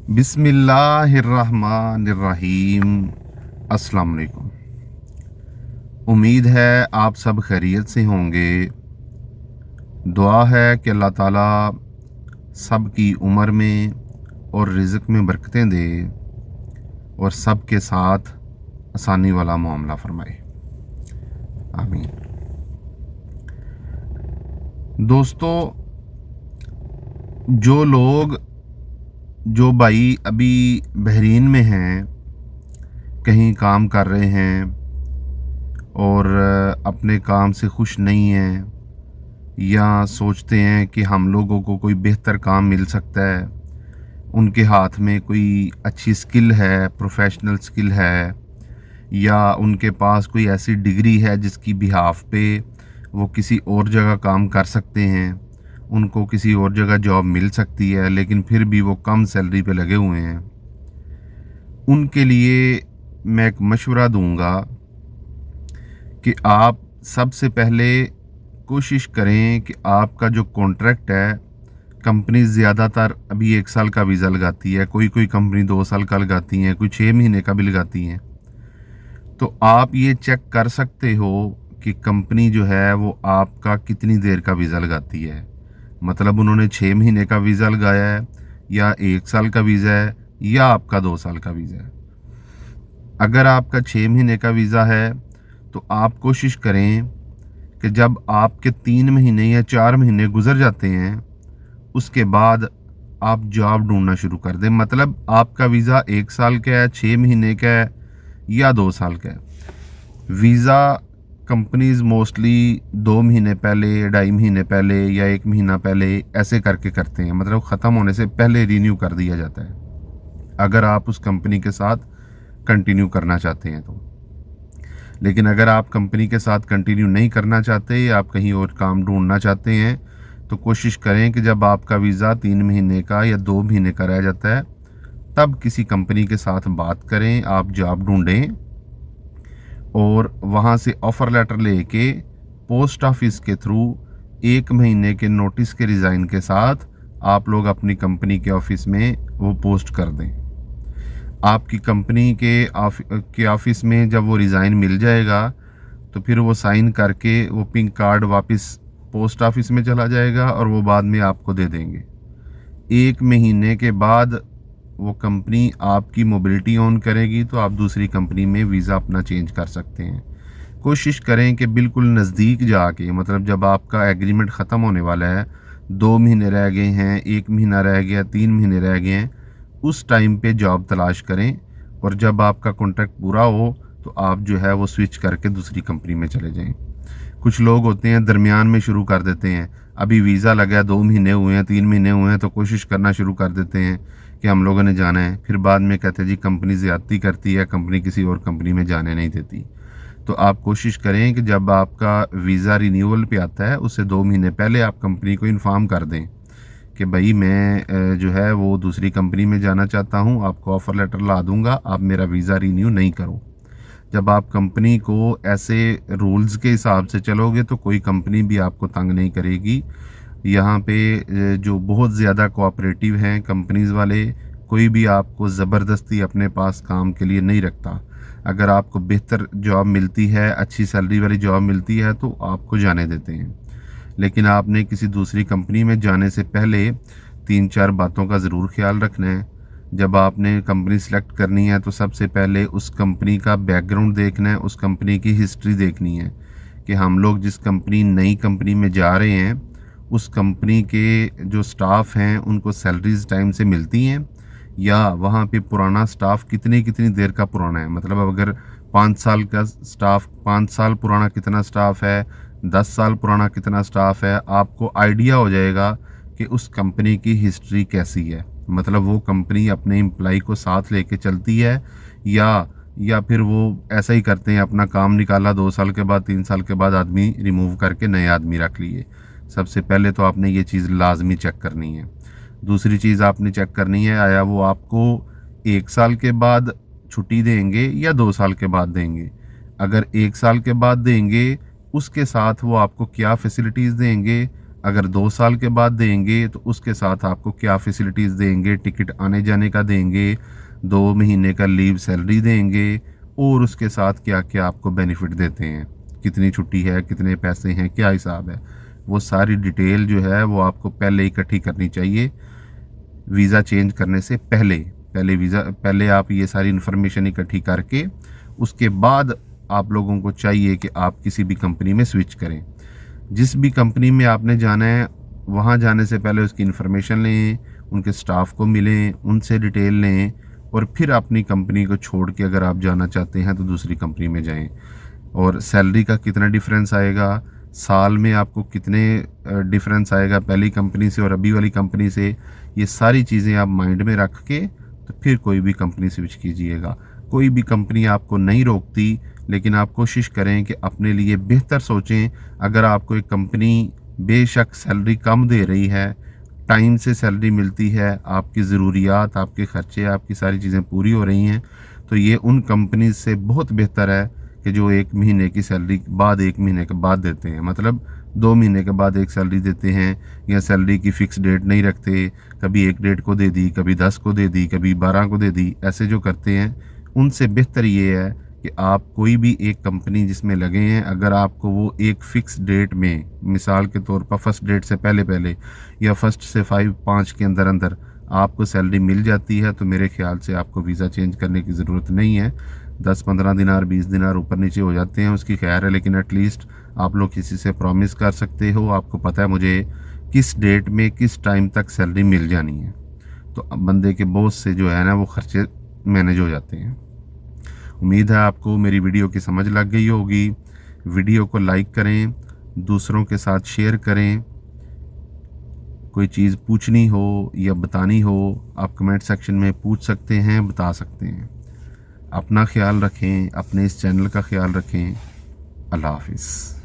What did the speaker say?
बिस्मिल्लाहिर्रहमानिर्रहीम। अस्सलाम वालेकुम। उम्मीद है आप सब खैरियत से होंगे। दुआ है कि अल्लाह ताला सब की उम्र में और रिज़्क़ में बरकतें दे और सब के साथ आसानी वाला मामला फरमाए, आमीन। दोस्तों, जो भाई अभी बहरीन में हैं, कहीं काम कर रहे हैं और अपने काम से खुश नहीं हैं या सोचते हैं कि हम लोगों को कोई बेहतर काम मिल सकता है, उनके हाथ में कोई अच्छी स्किल है, प्रोफेशनल स्किल है, या उनके पास कोई ऐसी डिग्री है जिसकी बिहाफ पे वो किसी और जगह काम कर सकते हैं, उनको किसी और जगह जॉब मिल सकती है, लेकिन फिर भी वो कम सैलरी पे लगे हुए हैं। उनके लिए मैं एक मशवरा दूंगा कि आप सबसे पहले कोशिश करें कि आपका जो कॉन्ट्रैक्ट है, कंपनी ज़्यादातर अभी 1 साल का वीज़ा लगाती है, कोई कंपनी 2 साल का लगाती हैं, कोई 6 महीने का भी लगाती हैं। तो आप ये चेक कर सकते हो कि कंपनी जो है वो आपका कितनी देर का वीज़ा लगाती है। मतलब उन्होंने 6 महीने का वीज़ा लगाया है या 1 साल का वीज़ा है या आपका 2 साल का वीज़ा है। अगर आपका 6 महीने का वीज़ा है तो आप कोशिश करें कि जब आपके 3 महीने या 4 महीने गुजर जाते हैं, उसके बाद आप जॉब ढूंढना शुरू कर दें। मतलब आपका वीज़ा 1 साल का है, 6 महीने का है या 2 साल का है। वीज़ा कंपनीज मोस्टली 2 महीने पहले, 2.5 महीने पहले या 1 महीना पहले ऐसे करके करते हैं। मतलब ख़त्म होने से पहले रिन्यू कर दिया जाता है, अगर आप उस कंपनी के साथ कंटिन्यू करना चाहते हैं तो। लेकिन अगर आप कंपनी के साथ कंटिन्यू नहीं करना चाहते या आप कहीं और काम ढूंढना चाहते हैं, तो कोशिश करें कि जब आपका वीज़ा 3 महीने का या 2 महीने का रह जाता है, तब किसी कंपनी के साथ बात करें, आप जॉब ढूंढें और वहाँ से ऑफ़र लेटर लेके पोस्ट ऑफिस के थ्रू 1 महीने के नोटिस के रिज़ाइन के साथ आप लोग अपनी कंपनी के ऑफिस में वो पोस्ट कर दें। आपकी कंपनी के ऑफिस में जब वो रिज़ाइन मिल जाएगा, तो फिर वो साइन करके वो पिंक कार्ड वापस पोस्ट ऑफिस में चला जाएगा और वो बाद में आपको दे देंगे। 1 महीने के बाद वो कंपनी आपकी मोबिलिटी ऑन करेगी, तो आप दूसरी कंपनी में वीज़ा अपना चेंज कर सकते हैं। कोशिश करें कि बिल्कुल नज़दीक जाके, मतलब जब आपका एग्रीमेंट ख़त्म होने वाला है, 2 महीने रह गए हैं, 1 महीना रह गया, 3 महीने रह गए हैं, उस टाइम पे जॉब तलाश करें और जब आपका कॉन्ट्रैक्ट पूरा हो तो आप जो है वो स्विच करके दूसरी कंपनी में चले जाएं। कुछ लोग होते हैं दरमियान में शुरू कर देते हैं, अभी वीज़ा लगा है, 2 महीने हुए हैं, 3 महीने हुए हैं, तो कोशिश करना शुरू कर देते हैं कि हम लोगों ने जाना है। फिर बाद में कहते हैं जी कंपनी ज़्यादती करती है, कंपनी किसी और कंपनी में जाने नहीं देती। तो आप कोशिश करें कि जब आपका वीज़ा रिन्यूअल पे आता है, उससे 2 महीने पहले आप कंपनी को इन्फॉर्म कर दें कि भाई मैं जो है वो दूसरी कंपनी में जाना चाहता हूँ, आपको ऑफ़र लेटर ला दूँगा, आप मेरा वीज़ा रिन्यू नहीं करो। जब आप कंपनी को ऐसे रूल्स के हिसाब से चलोगे तो कोई कंपनी भी आपको तंग नहीं करेगी। यहाँ पे जो बहुत ज़्यादा कोऑपरेटिव हैं कंपनीज़ वाले, कोई भी आपको ज़बरदस्ती अपने पास काम के लिए नहीं रखता। अगर आपको बेहतर जॉब मिलती है, अच्छी सैलरी वाली जॉब मिलती है, तो आपको जाने देते हैं। लेकिन आपने किसी दूसरी कंपनी में जाने से पहले 3-4 बातों का ज़रूर ख्याल रखना है। जब आपने कंपनी सेलेक्ट करनी है तो सबसे पहले उस कंपनी का बैकग्राउंड देखना है, उस कंपनी की हिस्ट्री देखनी है कि हम लोग जिस नई कंपनी में जा रहे हैं, उस कंपनी के जो स्टाफ हैं उनको सैलरीज टाइम से मिलती हैं, या वहाँ पे पुराना स्टाफ कितनी देर का पुराना है। मतलब अगर 5 साल का स्टाफ, 5 साल पुराना कितना स्टाफ है, 10 साल पुराना कितना स्टाफ है, आपको आइडिया हो जाएगा कि उस कंपनी की हिस्ट्री कैसी है। मतलब वो कंपनी अपने एम्प्लॉय को साथ लेके चलती है या फिर वो ऐसा ही करते हैं, अपना काम निकाला, 2 साल के बाद, 3 साल के बाद आदमी रिमूव करके नए आदमी रख लिए। सबसे पहले तो आपने ये चीज़ लाजमी चेक करनी है। दूसरी चीज़ आपने चेक करनी है, आया वो आपको 1 साल के बाद छुट्टी देंगे या 2 साल के बाद देंगे। अगर 1 साल के बाद देंगे, उसके साथ वो आपको क्या फैसिलिटीज़ देंगे। अगर 2 साल के बाद देंगे तो उसके साथ आपको क्या फैसिलिटीज़ देंगे, टिकट आने जाने का देंगे, 2 महीने का लीव सैलरी देंगे, और उसके साथ क्या क्या आपको बेनिफिट देते हैं, कितनी छुट्टी है, कितने पैसे हैं, क्या हिसाब है, वो सारी डिटेल जो है वो आपको पहले इकट्ठी करनी चाहिए वीज़ा चेंज करने से पहले आप ये सारी इन्फॉर्मेशन इकट्ठी करके उसके बाद आप लोगों को चाहिए कि आप किसी भी कंपनी में स्विच करें। जिस भी कंपनी में आपने जाना है वहाँ जाने से पहले उसकी इन्फॉर्मेशन लें, उनके स्टाफ को मिलें, उनसे डिटेल लें, और फिर अपनी कंपनी को छोड़ के अगर आप जाना चाहते हैं तो दूसरी कंपनी में जाएं। और सैलरी का कितना डिफरेंस आएगा, साल में आपको कितने डिफरेंस आएगा पहली कंपनी से और अभी वाली कंपनी से, ये सारी चीज़ें आप माइंड में रख के तो फिर कोई भी कंपनी स्विच कीजिएगा। कोई भी कंपनी आपको नहीं रोकती, लेकिन आप कोशिश करें कि अपने लिए बेहतर सोचें। अगर आपको एक कंपनी बेशक सैलरी कम दे रही है, टाइम से सैलरी मिलती है, आपकी ज़रूरियात, आपके खर्चे, आपकी सारी चीज़ें पूरी हो रही हैं, तो ये उन कंपनी से बहुत बेहतर है कि जो 1 महीने की सैलरी बाद 1 महीने के बाद देते हैं, मतलब 2 महीने के बाद एक सैलरी देते हैं, या सैलरी की फ़िक्स डेट नहीं रखते, कभी एक डेट को दे दी, कभी 10 को दे दी, कभी 12 को दे दी, ऐसे जो करते हैं उनसे बेहतर ये है कि आप कोई भी एक कंपनी जिसमें लगे हैं, अगर आपको वो एक फ़िक्स डेट में, मिसाल के तौर पर फर्स्ट डेट से पहले या फर्स्ट से 5 के अंदर आपको सैलरी मिल जाती है, तो मेरे ख्याल से आपको वीज़ा चेंज करने की ज़रूरत नहीं है। 10-15 दिनार 20 दिनार ऊपर नीचे हो जाते हैं उसकी खैर है, लेकिन एटलीस्ट आप लोग किसी से प्रॉमिस कर सकते हो, आपको पता है मुझे किस डेट में किस टाइम तक सैलरी मिल जानी है, तो बंदे के बॉस से जो है ना वो खर्चे मैनेज हो जाते हैं। उम्मीद है आपको मेरी वीडियो की समझ लग गई होगी। वीडियो को लाइक करें, दूसरों के साथ शेयर करें। कोई चीज़ पूछनी हो या बतानी हो आप कमेंट सेक्शन में पूछ सकते हैं, बता सकते हैं। अपना ख्याल रखें, अपने इस चैनल का ख्याल रखें। अल्लाह हाफिज़।